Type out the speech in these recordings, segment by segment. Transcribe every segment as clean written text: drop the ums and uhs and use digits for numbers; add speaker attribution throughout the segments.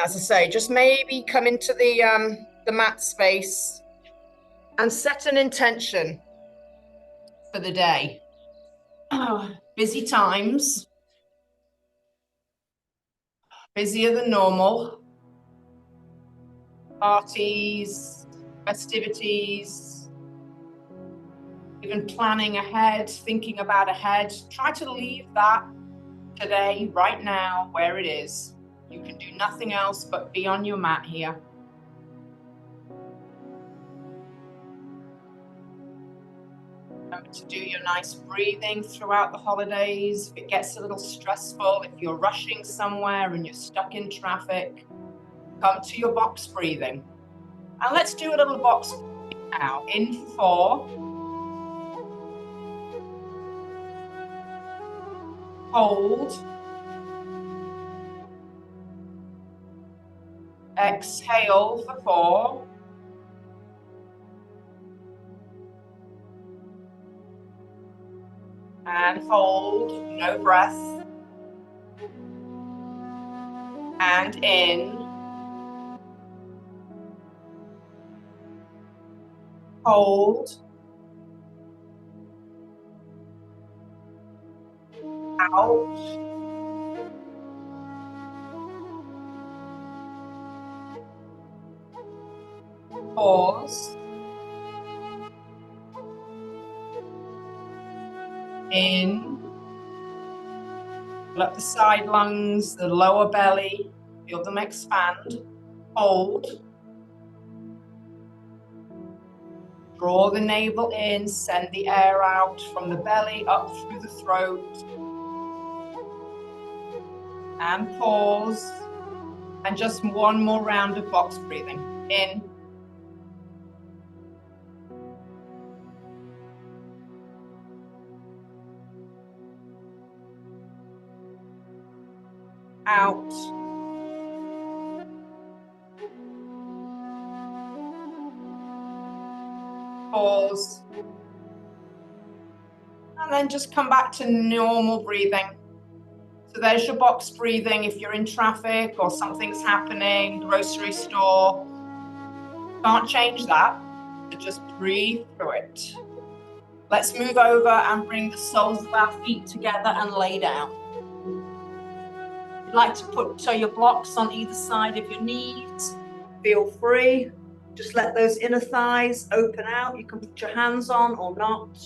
Speaker 1: as I say, just maybe come into the mat space and set an intention for the day. Busy times, busier than normal, parties, festivities, even planning ahead, thinking about ahead. Try to leave that today, right now, where it is. You can do nothing else but be on your mat here. Remember to do your nice breathing throughout the holidays. If it gets a little stressful, if you're rushing somewhere and you're stuck in traffic, come to your box breathing. And let's do a little box now. In for 4. Hold. Exhale for 4. And hold, no breath. And in. Hold. Out. Pause. In. Fill up the side lungs, the lower belly. Feel them expand. Hold. Draw the navel in, send the air out from the belly up through the throat. And pause. And just one more round of box breathing. In. Out. Pause. And then just come back to normal breathing. So there's your box breathing if you're in traffic or something's happening, grocery store. Can't change that, so just breathe through it. Let's move over and bring the soles of our feet together and lay down. If you'd like to put your blocks on either side of your knees, feel free. Just let those inner thighs open out. You can put your hands on or not.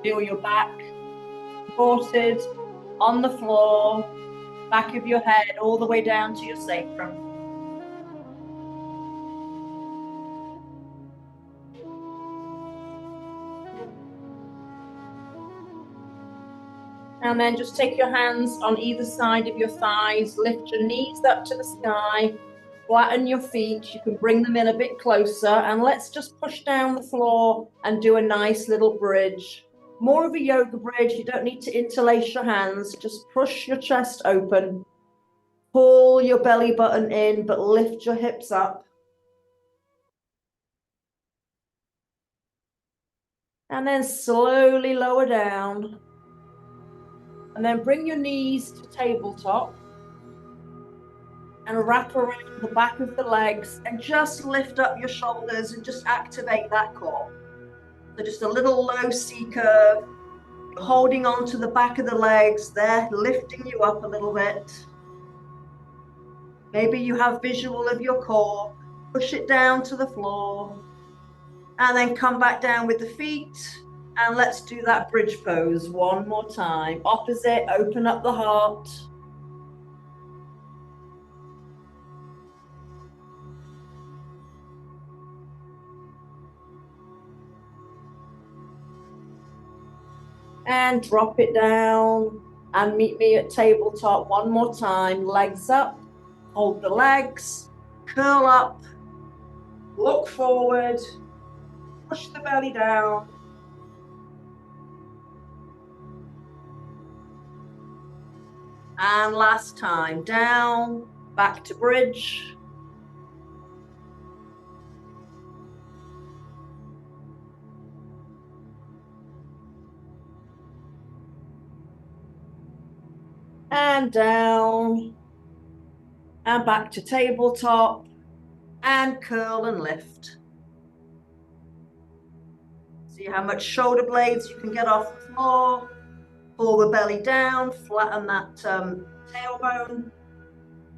Speaker 1: Feel your back supported on the floor, back of your head all the way down to your sacrum. And then just take your hands on either side of your thighs, lift your knees up to the sky, flatten your feet. You can bring them in a bit closer, and let's just push down the floor and do a nice little bridge. More of a yoga bridge. You don't need to interlace your hands. Just push your chest open. Pull your belly button in, but lift your hips up. And then slowly lower down. And then bring your knees to tabletop. And wrap around the back of the legs. And just lift up your shoulders and just activate that core. So just a little low C curve, holding on to the back of the legs there, lifting you up a little bit. Maybe you have visual of your core. Push it down to the floor. And then come back down with the feet. And let's do that bridge pose one more time. Opposite, open up the heart. And drop it down and meet me at tabletop one more time. Legs up, hold the legs, curl up, look forward, push the belly down. And last time, down, back to bridge.
Speaker 2: and down, and back to tabletop, and curl and lift. See how much shoulder blades you can get off the floor. Pull the belly down, flatten that tailbone,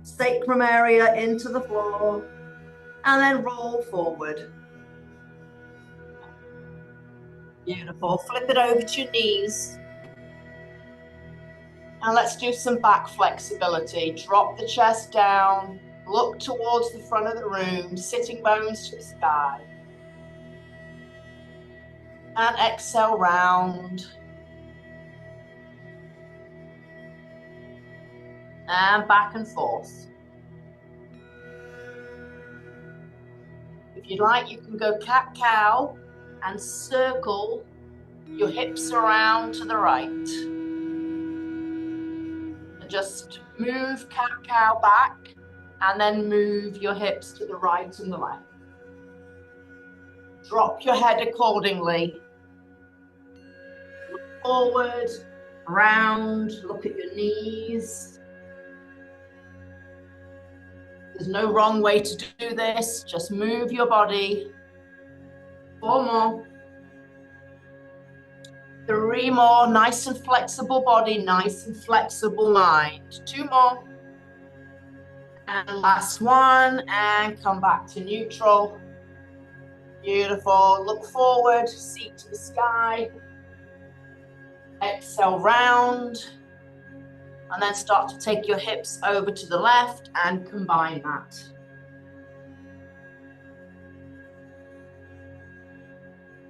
Speaker 2: sacrum area into the floor, and then roll forward. Beautiful. Flip it over to your knees. And let's do some back flexibility. Drop the chest down, look towards the front of the room, sitting bones to the sky. And exhale, round. And back and forth. If you'd like, you can go cat-cow and circle your hips around to the right. And just move cat-cow back and then move your hips to the right and the left. Drop your head accordingly. Look forward, round, look at your knees. There's no wrong way to do this. Just move your body. 4 more. 3 more. Nice and flexible body, nice and flexible mind. 2 more. And last one. And come back to neutral. Beautiful. Look forward, seat to the sky. Exhale, round. And then start to take your hips over to the left and combine that.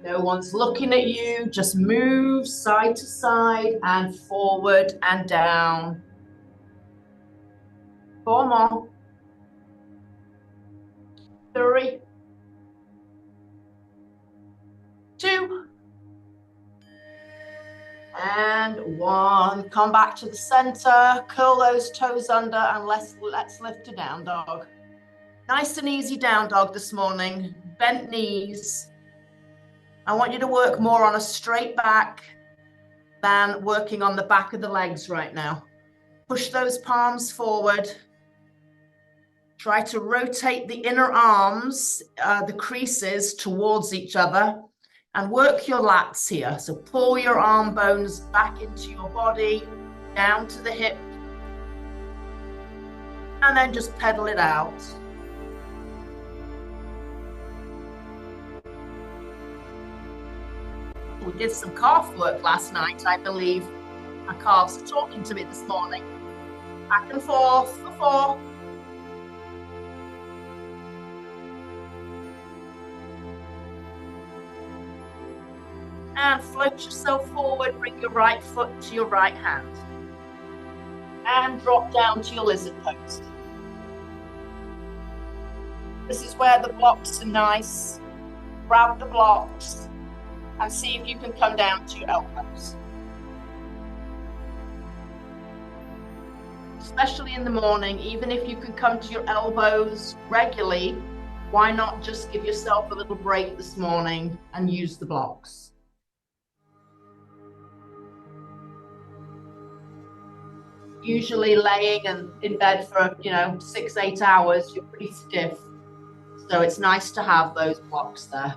Speaker 2: No one's looking at you, just move side to side and forward and down. 4 more. 3. 2. And 1. Come back to the center, curl those toes under, and let's lift a down dog. Nice and easy down dog this morning. Bent knees. I want you to work more on a straight back than working on the back of the legs right now. Push those palms forward. Try to rotate the inner arms, the creases towards each other, and work your lats here. So pull your arm bones back into your body, down to the hip, and then just pedal it out. We did some calf work last night, I believe. My calves are talking to me this morning. Back and forth for 4. And float yourself forward, bring your right foot to your right hand. And drop down to your lizard pose. This is where the blocks are nice. Grab the blocks and see if you can come down to your elbows. Especially in the morning, even if you can come to your elbows regularly, why not just give yourself a little break this morning and use the blocks? Usually laying and in bed for, 6-8 hours, you're pretty stiff. So it's nice to have those blocks there.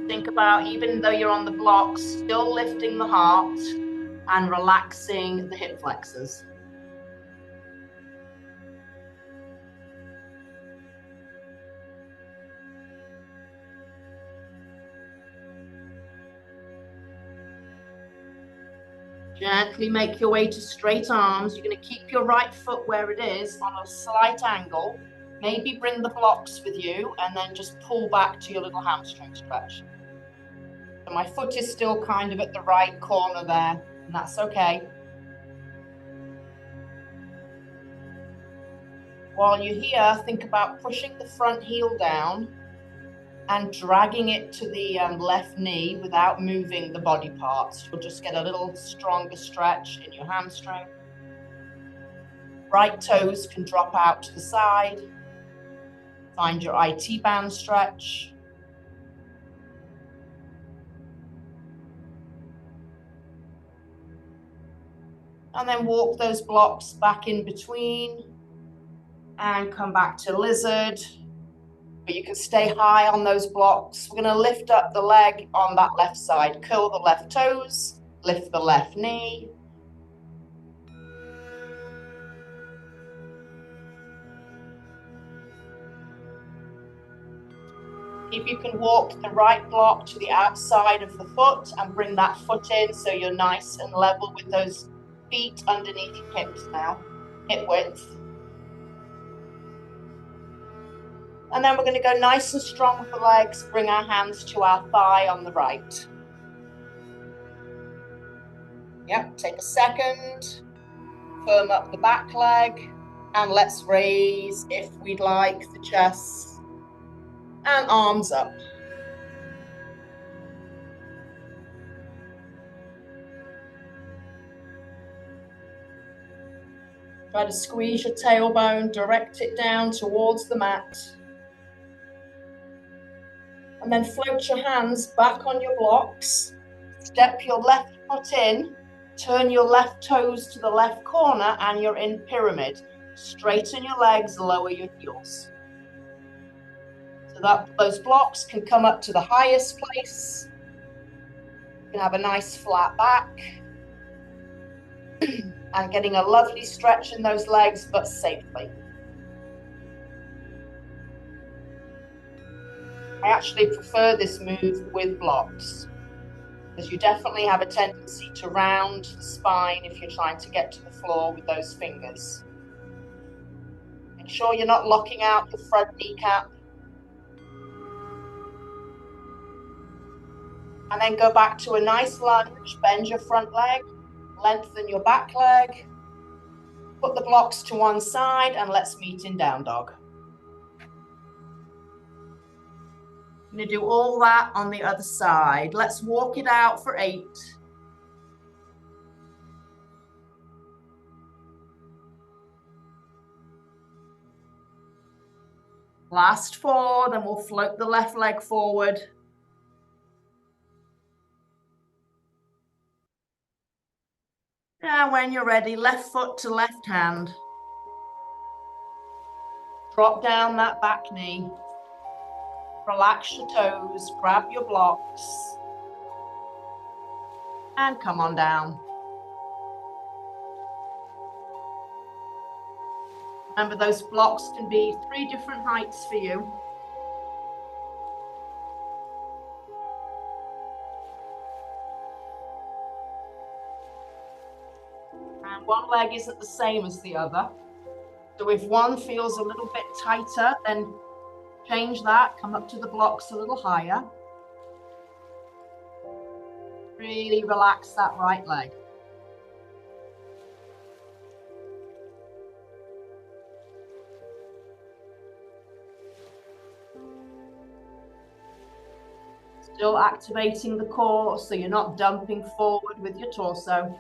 Speaker 2: Think about, even though you're on the blocks, still lifting the heart and relaxing the hip flexors. Gently make your way to straight arms. You're going to keep your right foot where it is on a slight angle. Maybe bring the blocks with you and then just pull back to your little hamstring stretch. So my foot is still kind of at the right corner there, and that's okay. While you're here, think about pushing the front heel down and dragging it to the left knee without moving the body parts. You'll just get a little stronger stretch in your hamstring. Right toes can drop out to the side. Find your IT band stretch. And then walk those blocks back in between and come back to lizard. But you can stay high on those blocks. We're going to lift up the leg on that left side, curl the left toes, lift the left knee. If you can walk the right block to the outside of the foot and bring that foot in so you're nice and level with those feet underneath your hips now, hip width. And then we're going to go nice and strong with the legs, bring our hands to our thigh on the right. Yep, take a second, firm up the back leg, and let's raise, if we'd like, the chest and arms up. Try to squeeze your tailbone, direct it down towards the mat. And then float your hands back on your blocks. Step your left foot in, turn your left toes to the left corner, and you're in pyramid. Straighten your legs, lower your heels. So that those blocks can come up to the highest place. You can have a nice flat back. And getting a lovely stretch in those legs, but safely. I actually prefer this move with blocks, because you definitely have a tendency to round the spine if you're trying to get to the floor with those fingers. Make sure you're not locking out your front kneecap. And then go back to a nice lunge, bend your front leg, lengthen your back leg, put the blocks to one side, and let's meet in down dog. I'm going to do all that on the other side. Let's walk it out for 8. Last 4, then we'll float the left leg forward. And when you're ready, left foot to left hand. Drop down that back knee. Relax your toes, grab your blocks. And come on down. Remember, those blocks can be 3 different heights for you. And one leg isn't the same as the other. So if one feels a little bit tighter, then change that, come up to the blocks a little higher. Really relax that right leg. Still activating the core so you're not dumping forward with your torso.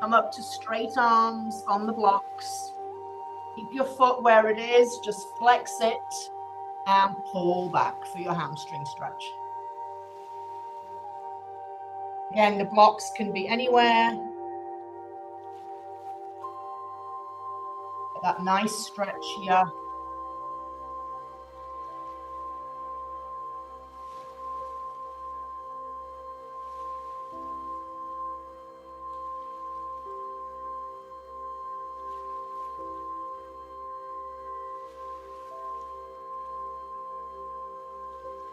Speaker 2: Come up to straight arms on the blocks. Keep your foot where it is, just flex it and pull back for your hamstring stretch. Again, the blocks can be anywhere. Get that nice stretch here.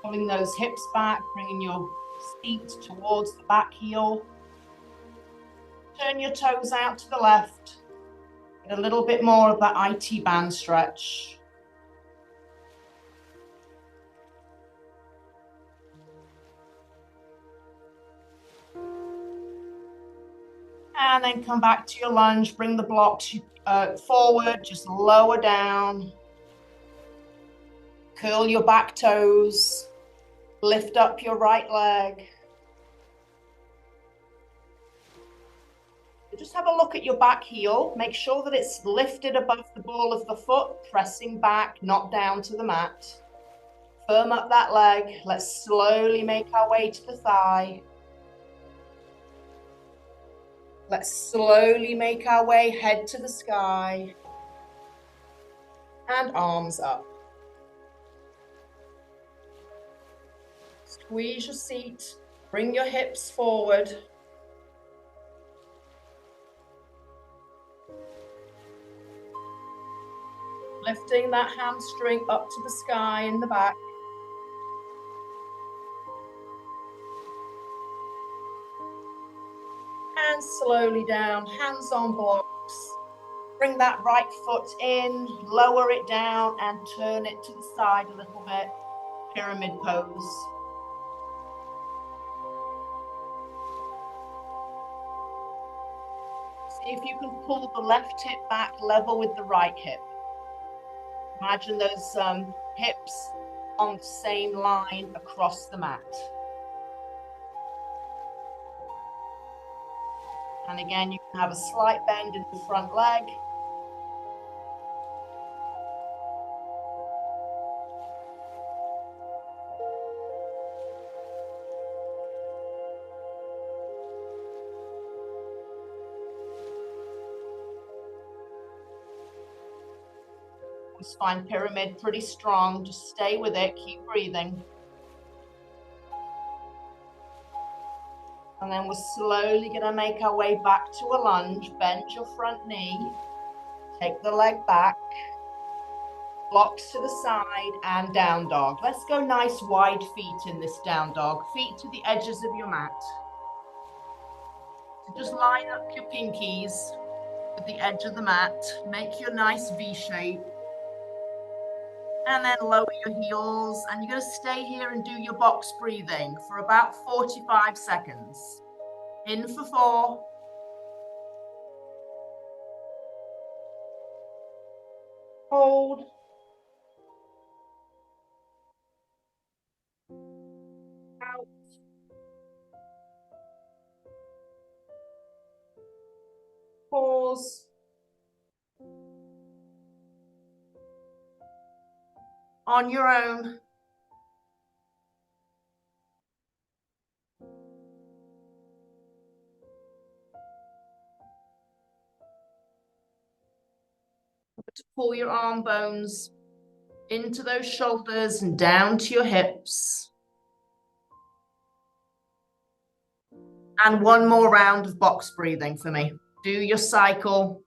Speaker 2: Pulling those hips back, bringing your feet towards the back heel. Turn your toes out to the left. Get a little bit more of that IT band stretch. And then come back to your lunge, bring the blocks forward, just lower down. Curl your back toes. Lift up your right leg. Just have a look at your back heel. Make sure that it's lifted above the ball of the foot, pressing back, not down to the mat. Firm up that leg. Let's slowly make our way to the thigh. Let's slowly make our way head to the sky. And arms up. Squeeze your seat. Bring your hips forward. Lifting that hamstring up to the sky in the back. And slowly down, hands on blocks. Bring that right foot in, lower it down and turn it to the side a little bit. Pyramid pose. See if you can pull the left hip back level with the right hip. Imagine those hips on the same line across the mat. And again, you can have a slight bend in the front leg. Spine pyramid pretty strong. Just stay with it. Keep breathing. And then we're slowly going to make our way back to a lunge. Bend your front knee. Take the leg back. Blocks to the side and down dog. Let's go nice wide feet in this down dog. Feet to the edges of your mat. So just line up your pinkies with the edge of the mat. Make your nice V shape. And then lower your heels, and you're going to stay here and do your box breathing for about 45 seconds. In for 4. Hold. Out. Pause. On your own. To pull your arm bones into those shoulders and down to your hips. And one more round of box breathing for me. Do your cycle.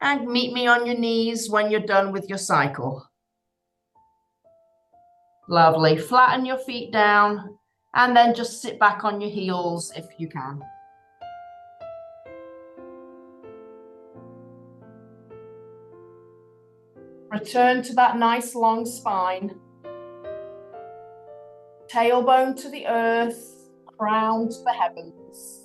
Speaker 2: And meet me on your knees when you're done with your cycle. Lovely. Flatten your feet down and then just sit back on your heels if you can. Return to that nice long spine. Tailbone to the earth, crown to the heavens.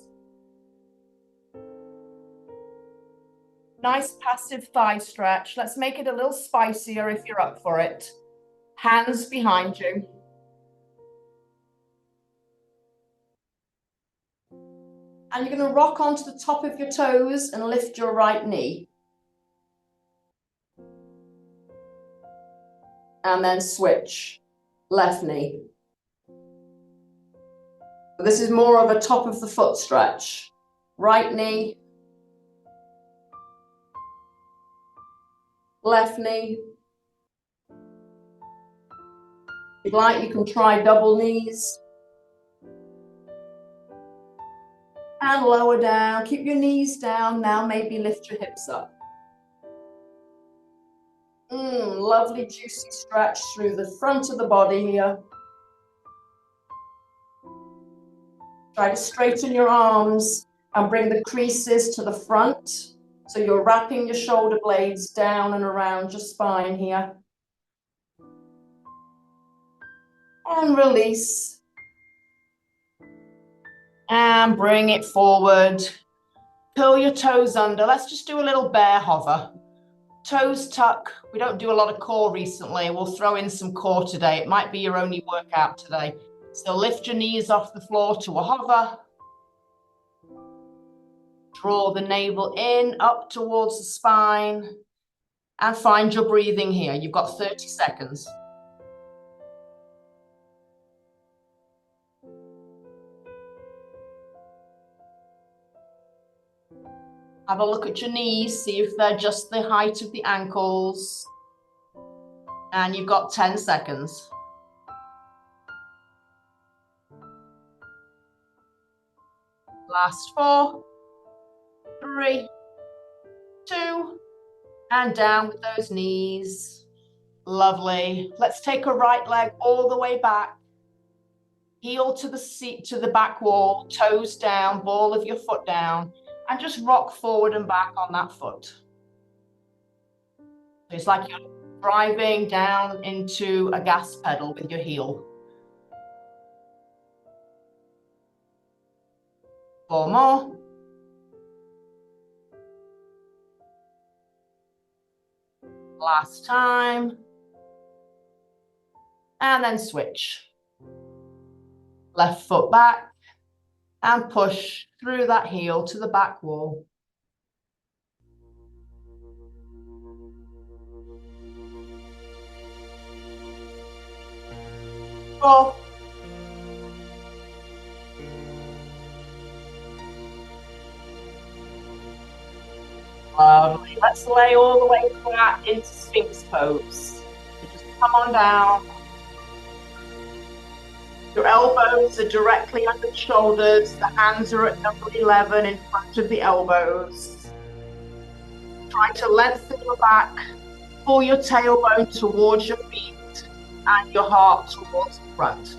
Speaker 2: Nice passive thigh stretch. Let's make it a little spicier if you're up for it. Hands behind you. And you're going to rock onto the top of your toes and lift your right knee. And then switch. Left knee. This is more of a top of the foot stretch. Right knee. Left knee. If you'd like, you can try double knees. And lower down. Keep your knees down. Now maybe lift your hips up. Lovely juicy stretch through the front of the body here. Try to straighten your arms and bring the creases to the front. So you're wrapping your shoulder blades down and around your spine here. And release. And bring it forward. Curl your toes under. Let's just do a little bear hover. Toes tuck. We don't do a lot of core recently. We'll throw in some core today. It might be your only workout today. So lift your knees off the floor to a hover. Draw the navel in, up towards the spine. And find your breathing here. You've got 30 seconds. Have a look at your knees, see if they're just the height of the ankles. And you've got 10 seconds. Last 4, 3, 2, and down with those knees. Lovely. Let's take a right leg all the way back. Heel to the seat, to the back wall, toes down, ball of your foot down, and just rock forward and back on that foot. It's like you're driving down into a gas pedal with your heel. 4 more. Last time. And then switch. Left foot back and push through that heel to the back wall. 4. Lovely. Let's lay all the way flat into Sphinx pose. So just come on down. Your elbows are directly under the shoulders. The hands are at number 11 in front of the elbows. Try to lengthen your back. Pull your tailbone towards your feet and your heart towards the front.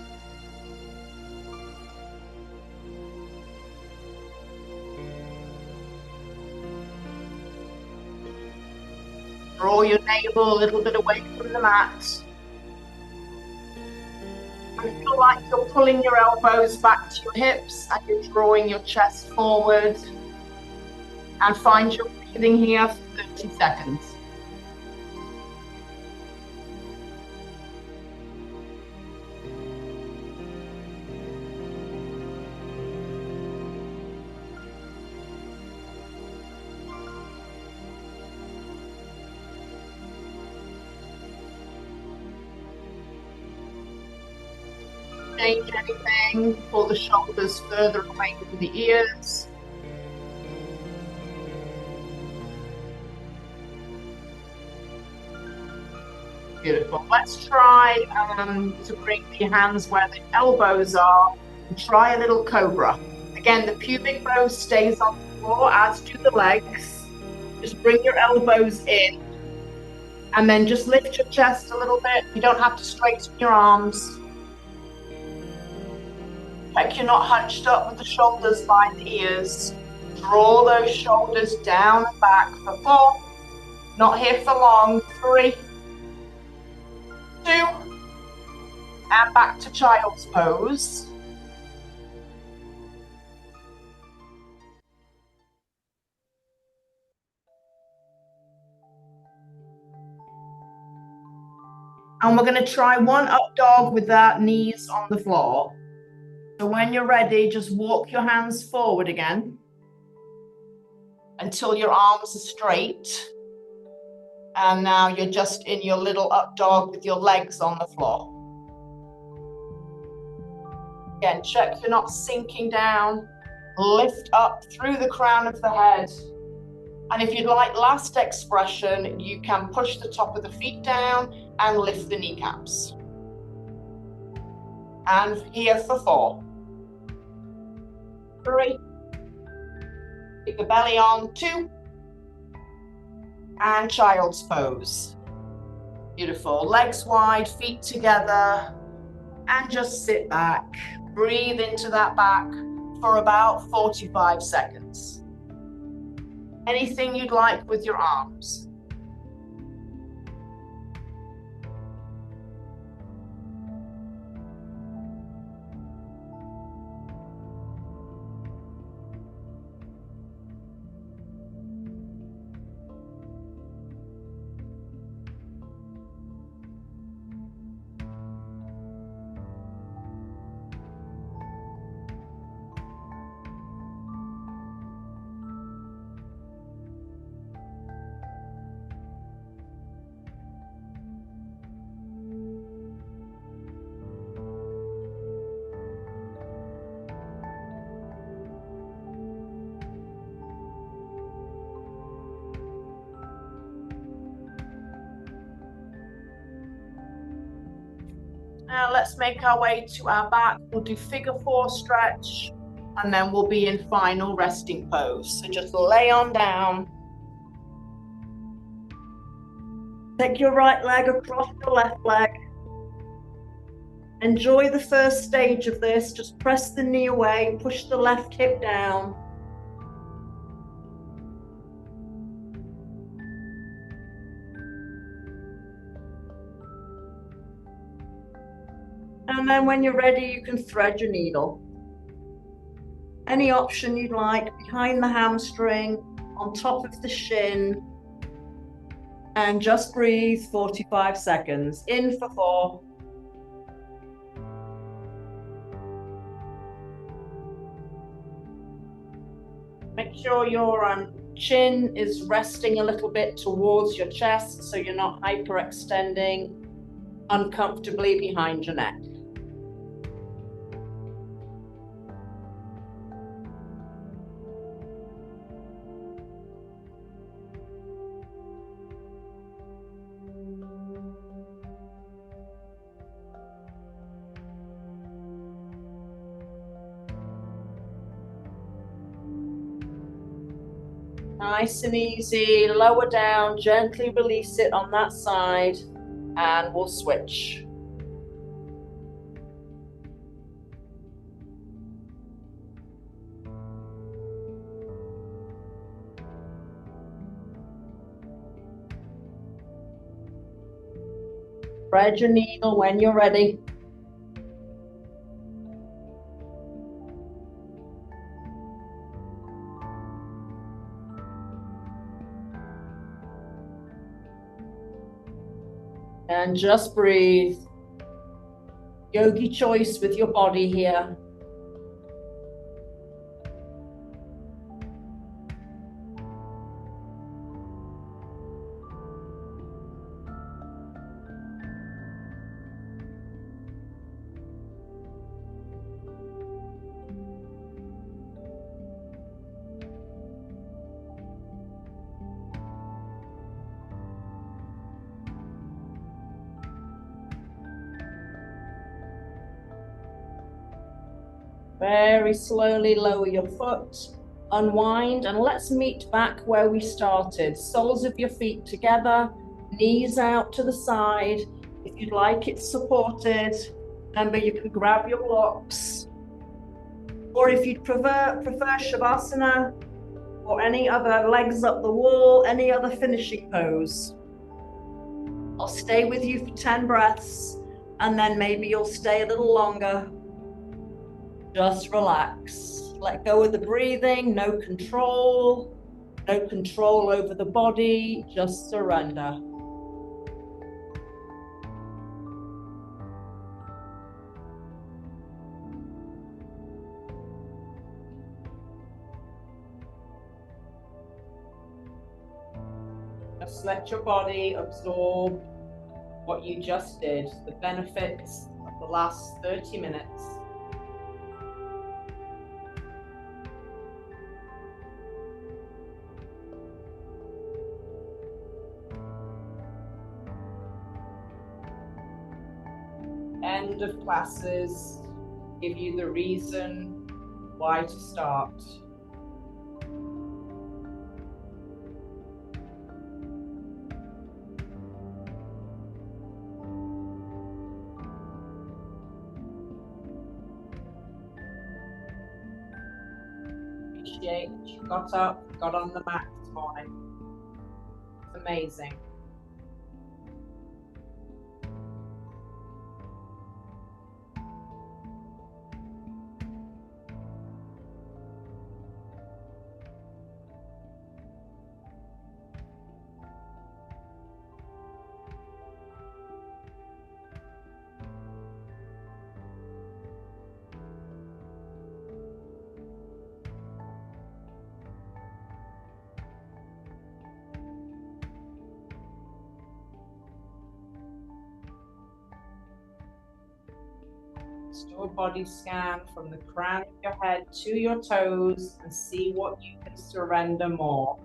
Speaker 2: Draw your navel a little bit away from the mat. And feel like you're pulling your elbows back to your hips and you're drawing your chest forward. And find your breathing here for 30 seconds. Change anything, pull the shoulders further away from the ears. Beautiful. Let's try to bring the hands where the elbows are and try a little cobra. Again, the pubic bone stays on the floor, as do the legs. Just bring your elbows in and then just lift your chest a little bit. You don't have to straighten your arms. Check you're not hunched up with the shoulders by the ears. Draw those shoulders down and back for 4. Not here for long. 3, 2, and back to child's pose. And we're going to try one up dog with our knees on the floor. So when you're ready, just walk your hands forward again until your arms are straight. And now you're just in your little up dog with your legs on the floor. Again, check you're not sinking down. Lift up through the crown of the head. And if you'd like last expression, you can push the top of the feet down and lift the kneecaps. And here for 4. 3. Keep the belly on. 2. And child's pose. Beautiful. Legs wide, feet together. And just sit back. Breathe into that back for about 45 seconds. Anything you'd like with your arms. Now let's make our way to our back. We'll do figure 4 stretch, and then we'll be in final resting pose. So just lay on down. Take your right leg across your left leg. Enjoy the first stage of this. Just press the knee away, push the left hip down. And then when you're ready, you can thread your needle. Any option you'd like, behind the hamstring, on top of the shin. And just breathe 45 seconds. In for 4. Make sure your chin is resting a little bit towards your chest so you're not hyperextending uncomfortably behind your neck. Nice and easy, lower down, gently release it on that side, and we'll switch. Thread your needle when you're ready. And just breathe. Yogi choice with your body here. Very slowly lower your foot, unwind, and let's meet back where we started. Soles of your feet together, knees out to the side. If you'd like it supported, remember you can grab your blocks. Or if you'd prefer Shavasana or any other legs up the wall, any other finishing pose. I'll stay with you for 10 breaths, and then maybe you'll stay a little longer. Just relax. Let go of the breathing, no control over the body, just surrender. Just let your body absorb what you just did, the benefits of the last 30 minutes. End of classes give you the reason why to start. Appreciate that you got up, got on the mat this morning. It's amazing. Do a body scan from the crown of your head to your toes and see what you can surrender more.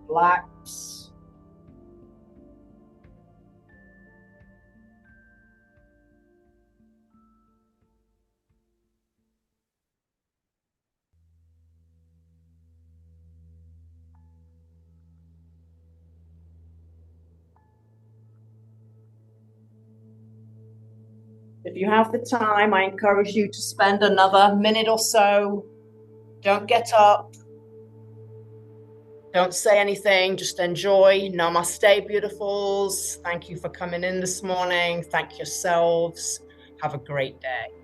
Speaker 2: Relax. If you have the time, I encourage you to spend another minute or so. Don't get up. Don't say anything, just enjoy. Namaste, beautifuls. Thank you for coming in this morning. Thank yourselves. Have a great day.